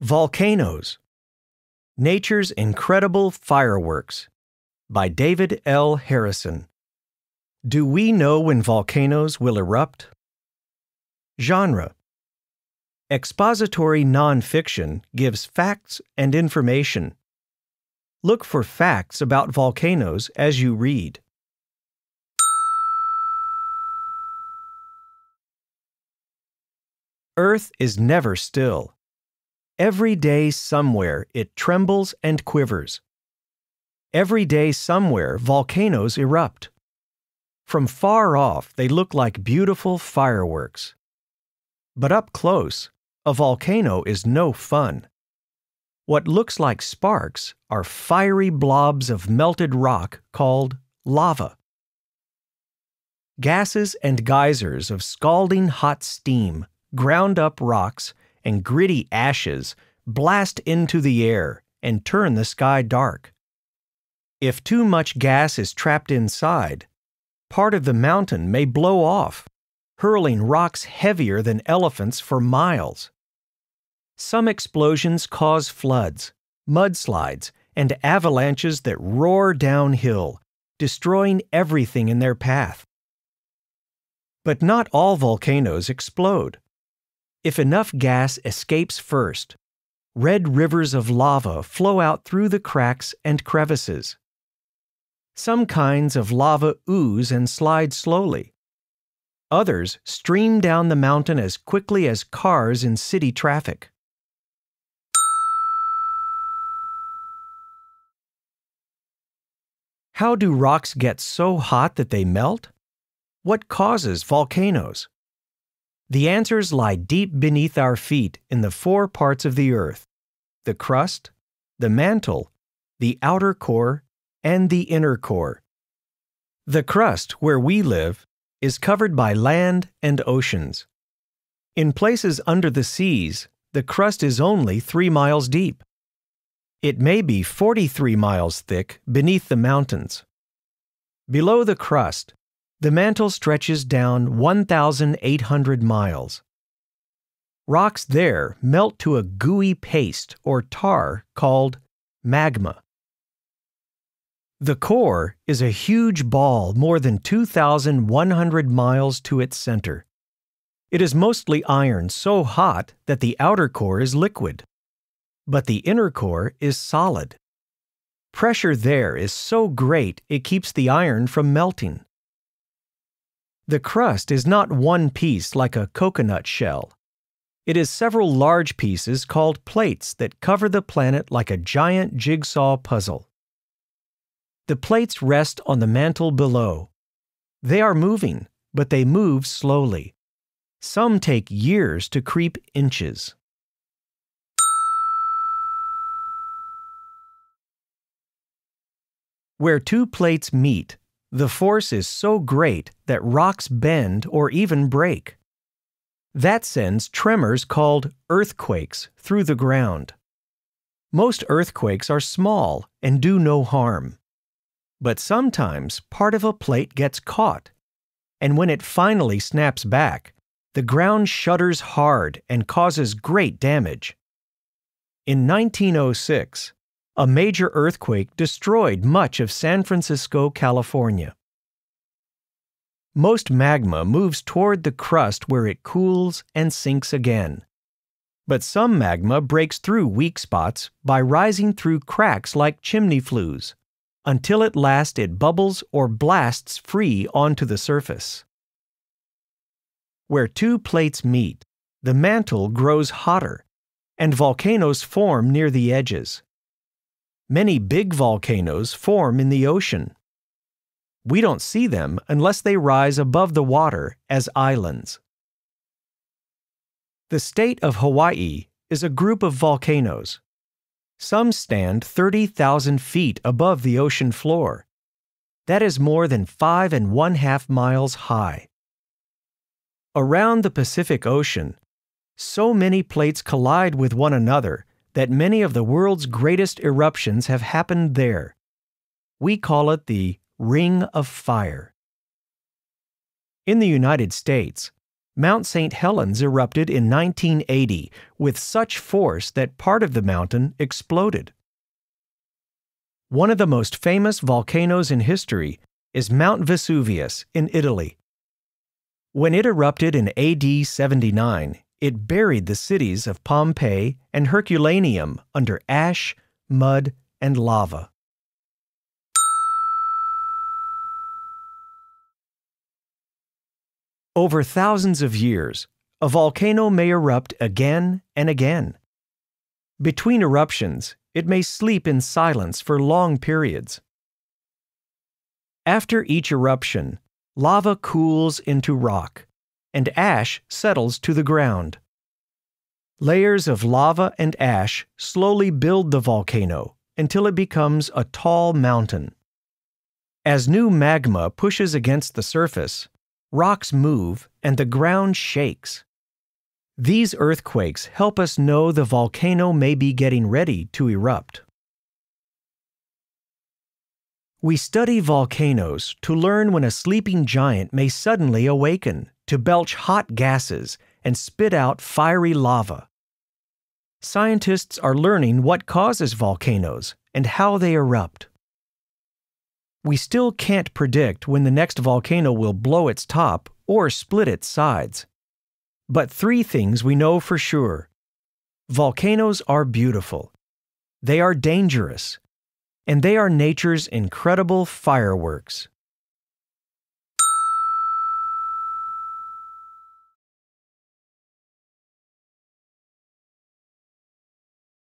Volcanoes, Nature's Incredible Fireworks by David L. Harrison. Do we know when volcanoes will erupt? Genre: Expository nonfiction gives facts and information. Look for facts about volcanoes as you read. Earth is never still. Every day somewhere it trembles and quivers. Every day somewhere volcanoes erupt. From far off they look like beautiful fireworks. But up close, a volcano is no fun. What looks like sparks are fiery blobs of melted rock called lava. Gases and geysers of scalding hot steam, ground-up rocks, and gritty ashes blast into the air and turn the sky dark. If too much gas is trapped inside, part of the mountain may blow off, hurling rocks heavier than elephants for miles. Some explosions cause floods, mudslides, and avalanches that roar downhill, destroying everything in their path. But not all volcanoes explode. If enough gas escapes first, red rivers of lava flow out through the cracks and crevices. Some kinds of lava ooze and slide slowly. Others stream down the mountain as quickly as cars in city traffic. How do rocks get so hot that they melt? What causes volcanoes? The answers lie deep beneath our feet in the four parts of the earth: the crust, the mantle, the outer core, and the inner core. The crust, where we live, is covered by land and oceans. In places under the seas, the crust is only 3 miles deep. It may be 43 miles thick beneath the mountains. Below the crust, the mantle stretches down 1,800 miles. Rocks there melt to a gooey paste or tar called magma. The core is a huge ball more than 2,100 miles to its center. It is mostly iron so hot that the outer core is liquid, but the inner core is solid. Pressure there is so great it keeps the iron from melting. The crust is not one piece like a coconut shell. It is several large pieces called plates that cover the planet like a giant jigsaw puzzle. The plates rest on the mantle below. They are moving, but they move slowly. Some take years to creep inches. Where two plates meet, the force is so great that rocks bend or even break. That sends tremors called earthquakes through the ground. Most earthquakes are small and do no harm. But sometimes part of a plate gets caught, and when it finally snaps back, the ground shudders hard and causes great damage. In 1906, a major earthquake destroyed much of San Francisco, California. Most magma moves toward the crust where it cools and sinks again. But some magma breaks through weak spots by rising through cracks like chimney flues, until at last it bubbles or blasts free onto the surface. Where two plates meet, the mantle grows hotter, and volcanoes form near the edges. Many big volcanoes form in the ocean. We don't see them unless they rise above the water as islands. The state of Hawaii is a group of volcanoes. Some stand 30,000 feet above the ocean floor. That is more than 5½ miles high. Around the Pacific Ocean, so many plates collide with one another that many of the world's greatest eruptions have happened there. We call it the Ring of Fire. In the United States, Mount St. Helens erupted in 1980 with such force that part of the mountain exploded. One of the most famous volcanoes in history is Mount Vesuvius in Italy. When it erupted in AD 79, it buried the cities of Pompeii and Herculaneum under ash, mud, and lava. Over thousands of years, a volcano may erupt again and again. Between eruptions, it may sleep in silence for long periods. After each eruption, lava cools into rock, and ash settles to the ground. Layers of lava and ash slowly build the volcano until it becomes a tall mountain. As new magma pushes against the surface, rocks move and the ground shakes. These earthquakes help us know the volcano may be getting ready to erupt. We study volcanoes to learn when a sleeping giant may suddenly awaken to belch hot gases and spit out fiery lava. Scientists are learning what causes volcanoes and how they erupt. We still can't predict when the next volcano will blow its top or split its sides. But three things we know for sure. Volcanoes are beautiful. They are dangerous. And they are nature's incredible fireworks.